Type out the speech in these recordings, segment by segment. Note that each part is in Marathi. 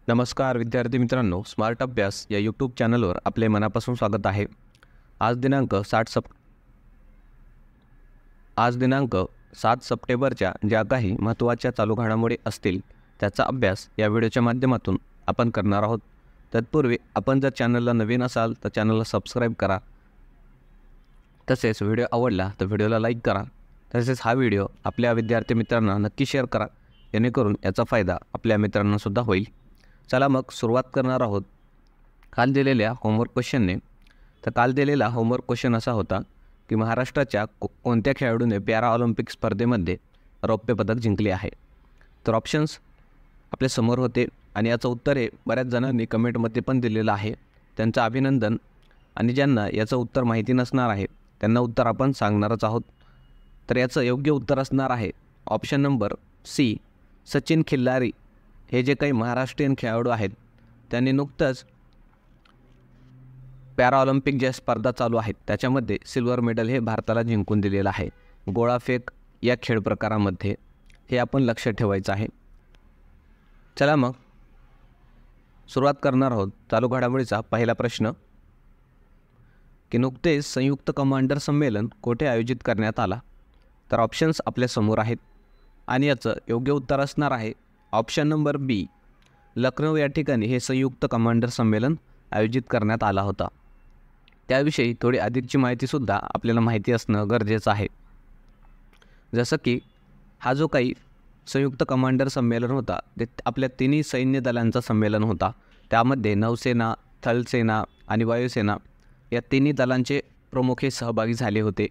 नमस्कार विद्यार्थी मित्रांनो, स्मार्ट अभ्यास या यूट्यूब चॅनलवर आपले मनापासून स्वागत आहे। आज दिनांक 7 सप्टेंबरच्या ज्या काही महत्त्वाच्या चालू घडामोडी असतील त्याचा अभ्यास या व्हिडिओच्या माध्यमातून आपण करणार आहोत। तत्पूर्वी आपण जर चॅनलला नवीन असाल तर चॅनलला सबस्क्राईब करा। तसेच व्हिडिओ आवडला तर व्हिडिओला लाईक करा। तसेच हा व्हिडिओ आपल्या विद्यार्थी मित्रांना नक्की शेअर करा, जेणेकरून याचा फायदा आपल्या मित्रांना सुद्धा होईल। चला मग सुरुवात करणार आहोत काल दिलेल्या होमवर्क क्वेश्चनने। तर काल दिलेला होमवर्क क्वेश्चन असा होता की महाराष्ट्राच्या कोणत्या खेळाडूने पॅरा ऑलिम्पिक स्पर्धेमध्ये रौप्य पदक जिंकले आहे। तर ऑप्शन्स आपल्या समोर होते आणि याचं उत्तर हे बऱ्याच जणांनी कमेंटमध्ये पण दिलेलं आहे, त्यांचं अभिनंदन। आणि ज्यांना याचं उत्तर माहिती नसणार आहे त्यांना उत्तर आपण सांगणारच आहोत। तर याचं योग्य उत्तर असणार आहे option number C, Sachin Khillari. हे जे काही महाराष्ट्रीयन खेळाडू आहेत त्यांनी नुकतंच पॅरा ऑलिम्पिक ज्या स्पर्धा चालू आहेत त्याच्यामध्ये सिल्वर मेडल हे भारताला जिंकून दिलेलं आहे, गोळाफेक या खेळ प्रकारामध्ये। हे आपण लक्षात ठेवायचं आहे। चला मग सुरुवात करणार आहोत चालू घडामोडीचा पहिला प्रश्न की नुकतेच संयुक्त कमांडर संमेलन कोठे आयोजित करण्यात आला। तर ऑप्शन्स आपल्या समोर आहेत आणि याचं योग्य उत्तर असणार आहे ऑप्शन नंबर बी, लखनौ या ठिकाणी हे संयुक्त कमांडर संमेलन आयोजित करण्यात आला होता। त्याविषयी थोडी अधिकची माहितीसुद्धा आपल्याला माहिती असणं गरजेचं आहे। जसं की हा जो काही संयुक्त कमांडर संमेलन होता ते आपल्या तिन्ही सैन्य दलांचा संमेलन होता। त्यामध्ये नौसेना, थलसेना आणि वायुसेना या तिन्ही दलांचे प्रमुख हे सहभागी झाले होते।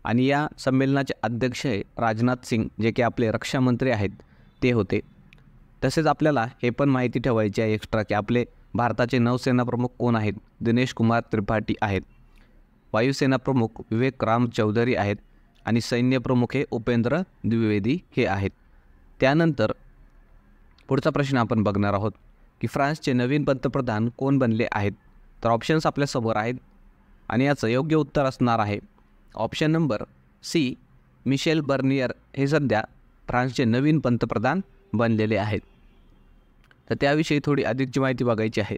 आणि या संमेलनाचे अध्यक्ष राजनाथ सिंग, जे की आपले रक्षामंत्री आहेत, ते होते। तसेच आपल्याला हे पण माहिती ठेवायची आहे एक्स्ट्रा की आपले भारताचे नौसेना प्रमुख कोण आहेत, दिनेश कुमार त्रिपाठी आहेत। वायुसेना प्रमुख विवेक राम चौधरी आहेत आणि सैन्य प्रमुख हे उपेंद्र द्विवेदी हे आहेत। त्यानंतर पुढचा प्रश्न आपण बघणार आहोत की फ्रान्सचे नवीन पंतप्रधान कोण बनले आहेत। तर ऑप्शन्स आपल्या समोर आहेत आणि याचं योग्य उत्तर असणार आहे option number C, Michel Barnier हे सध्या फ्रान्सचे नवीन पंतप्रधान बनलेले आहेत। तर त्याविषयी थोडी अधिकची माहिती बघायची आहे।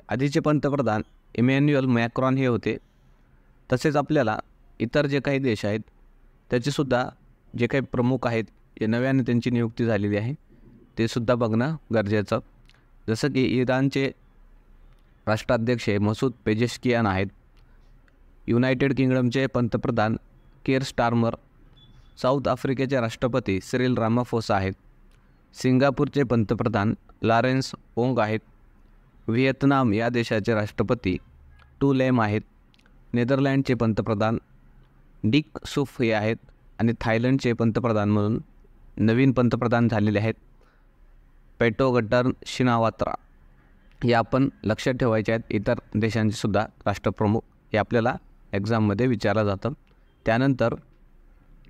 आधीचे पंतप्रधान इमॅन्युअल मॅक्रॉन हे होते। तसेच आपल्याला इतर जे काही देश आहेत त्याचेसुद्धा जे काही प्रमुख आहेत जे नव्याने त्यांची नियुक्ती झालेली आहे ते सुद्धा बघणं गरजेचं। जसं की इराणचे राष्ट्राध्यक्ष मसूद पेजेश्कियान आहेत, युनायटेड किंगडमचे पंतप्रधान केर स्टारमर, साऊथ आफ्रिकेचे राष्ट्रपती सिरिल रामाफोसा आहेत, सिंगापूरचे पंतप्रधान लॉरेन्स ओंग आहेत, व्हिएतनाम या देशाचे राष्ट्रपती टू लेम आहेत, नेदरलँडचे पंतप्रधान डिक सुफ हे आहेत आणि थायलंडचे पंतप्रधान म्हणून नवीन पंतप्रधान झालेले आहेत पेटोगट्टन शिनावात्रा। हे आपण लक्षात ठेवायचे आहेत। इतर देशांचे सुद्धा राष्ट्रप्रमुख हे आपल्याला एक्झाममध्ये विचारलं जातं। त्यानंतर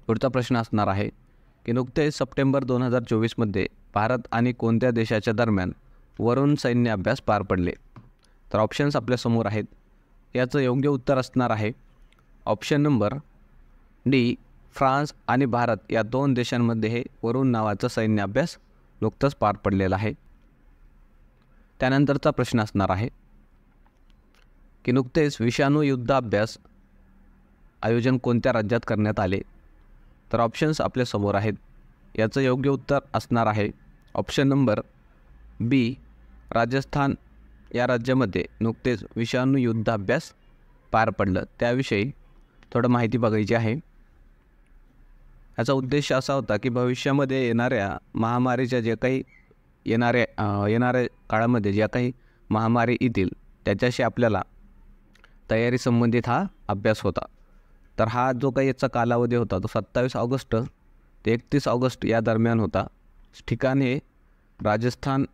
पुढचा प्रश्न असणार आहे की नुकतेच सप्टेंबर 2024मध्ये भारत आणि कोणत्या देशाच्या दरम्यान वरुण सैन्य अभ्यास पार पडले। तर ऑप्शन्स आपल्या समोर आहेत। याचं योग्य उत्तर असणार आहे ऑप्शन नंबर डी, फ्रान्स आणि भारत या दोन देशांमध्ये हे वरुण नावाचा सैन्य अभ्यास नुकतंच पार पडलेला आहे। त्यानंतरचा प्रश्न असणार आहे की नुकतेच विषाणू युद्ध अभ्यास आयोजन कोणत्या राज्यात करण्यात आले। तर ऑप्शन्स आपल्या समोर आहेत। याचं योग्य उत्तर असणार आहे ऑप्शन नंबर बी, राजस्थान या राज्यामध्ये नुकतेच विषाणू युद्ध अभ्यास पार पडलं। त्याविषयी थोडं माहिती बघायची आहे। याचा उद्देश असा होता की भविष्यामध्ये येणाऱ्या महामारीच्या जे काही येणाऱ्या काळामध्ये ज्या काही महामारी येतील त्याच्याशी आपल्याला तयारी संबंधित हा अभ्यास होता। तर हा जो काही याचा कालावधी होता तो 27 ऑगस्ट ते 31 ऑगस्ट या दरम्यान होता। ठिकाण हे राजस्थान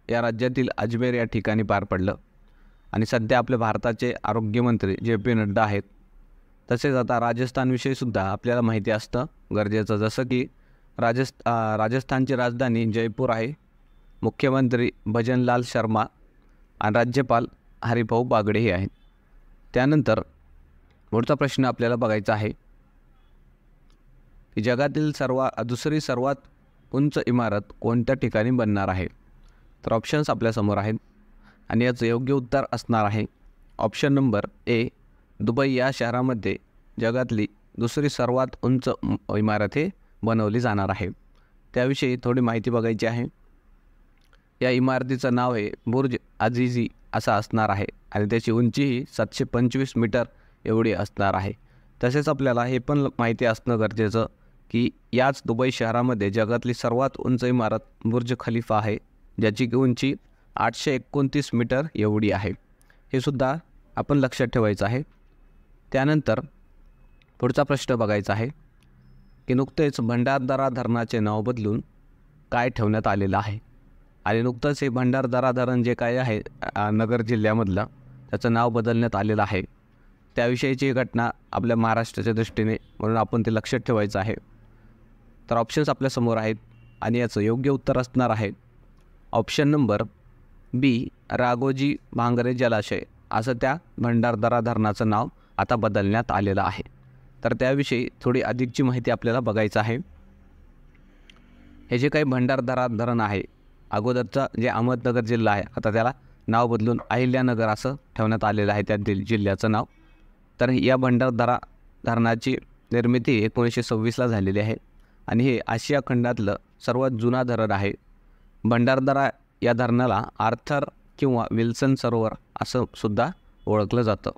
या राज्यातील अजमेर या ठिकाणी पार पडलं। आणि सध्या आपल्या भारताचे आरोग्यमंत्री JP नड्डा आहेत। तसेच आता राजस्थानविषयीसुद्धा आपल्याला माहिती असतं गरजेचं। जसं की राजस्थानची राजधानी जयपूर आहे, मुख्यमंत्री भजनलाल शर्मा आणि राज्यपाल हरिभाऊ बागडे हे आहेत। त्यानंतर पुढचा प्रश्न आपल्याला बघायचा आहे की जगातील दुसरी सर्वात उंच इमारत कोणत्या ठिकाणी बनणार आहे। तर ऑप्शन्स आपल्यासमोर आहेत आणि याचं योग्य उत्तर असणार आहे ऑप्शन नंबर ए. दुबई या शहरामध्ये जगातली दुसरी सर्वात उंच इमारत हे बनवली जाणार आहे. त्याविषयी थोडी माहिती बघायची आहे. या इमारतीचं नाव आहे बुर्ज अझीझी असं असणार आहे आणि त्याची उंचीही 725 मीटर एवढी असणार आहे. तसेच आपल्याला हे पण माहिती असणं गरजेचं की याच दुबई शहरामध्ये जगातली सर्वात उंच इमारत बुर्ज खलिफा आहे, ज्याची उंची 829 मीटर एवढी आहे. हे सुद्धा आपण लक्षात ठेवायचं आहे. त्यानंतर पुढचा प्रश्न बघायचा आहे की नुकतेच भंडारदरा धरणाचे नाव बदलून काय ठेवण्यात आलेलं आहे. आणि नुकतंच हे भंडारदरा धरण जे काय आहे नगर जिल्ह्यामधलं, त्याचं नाव बदलण्यात आलेलं आहे. त्याविषयीची घटना आपल्या महाराष्ट्राच्या दृष्टीने, म्हणून आपण ते लक्षात ठेवायचं आहे. तर ऑप्शन्स आपल्यासमोर आहेत आणि याचं योग्य उत्तर असणार आहे ऑप्शन नंबर बी. राघोजी भांगरे जलाशय असं त्या भंडारदरा धरणाचं नाव आता बदलण्यात आलेलं आहे. तर त्याविषयी थोडी अधिकची माहिती आपल्याला बघायचं आहे. हे जे काही भंडारदरा धरण आहे, अगोदरचा जे अहमदनगर जिल्हा आहे, आता त्याला नाव बदलून अहिल्यानगर असं ठेवण्यात आलेलं आहे त्या जिल्ह्याचं नाव. तर या भंडारदरा धरणाची निर्मिती 1926ला झालेली आहे आणि हे आशिया खंडातलं सर्वात जुना धरण आहे. भंडारदरा या धरणाला आर्थर किंवा विल्सन सरोवर असं सुद्धा ओळखलं जातं.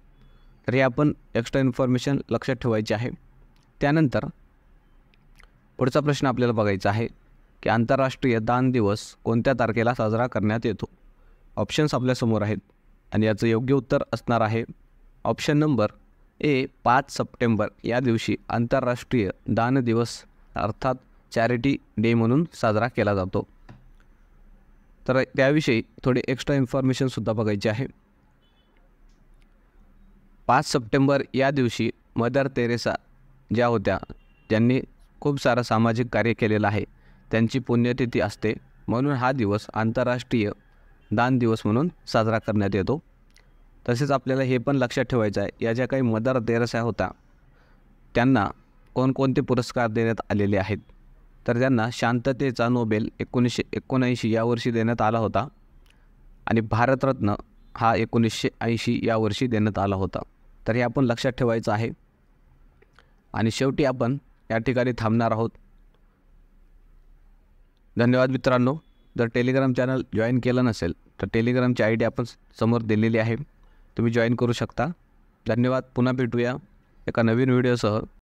तर हे आपण एक्स्ट्रा इन्फॉर्मेशन लक्षात ठेवायची आहे. त्यानंतर पुढचा प्रश्न आपल्याला बघायचा आहे की आंतरराष्ट्रीय दान दिवस कोणत्या तारखेला साजरा करण्यात येतो. ऑप्शन्स आपल्यासमोर आहेत आणि याचं योग्य उत्तर असणार आहे ऑप्शन नंबर ए. 5 सप्टेंबर या दिवशी आंतरराष्ट्रीय दान दिवस अर्थात चॅरिटी डे म्हणून साजरा केला जातो. तर त्याविषयी थोडी एक्स्ट्रा इन्फॉर्मेशनसुद्धा बघायची आहे. 5 सप्टेंबर या दिवशी मदर तेरेसा ज्या होत्या, त्यांनी खूप सारं सामाजिक कार्य केलेलं आहे, त्यांची पुण्यतिथी असते, म्हणून हा दिवस आंतरराष्ट्रीय दान दिवस म्हणून साजरा करण्यात येतो. तसेच आपल्याला हे पण लक्षात ठेवायचं आहे, या ज्या काही मदर तेरेसा होत्या त्यांना कोणकोणते पुरस्कार देण्यात आलेले आहेत. तर त्यांना शांततेचा नोबेल 1979 यावर्षी देण्यात आला होता आणि भारतरत्न हा 1980 यावर्षी देण्यात आला होता. तर हे आपण लक्षात ठेवायचं आहे. आणि शेवटी आपण या ठिकाणी थांबणार आहोत. धन्यवाद मित्रांनो. जर टेलिग्राम चॅनल जॉईन केलं नसेल तर टेलिग्रामची ID आपण समोर दिलेली आहे, तुम्ही जॉईन करू शकता. धन्यवाद. पुन्हा भेटूया एका नवीन व्हिडिओसह.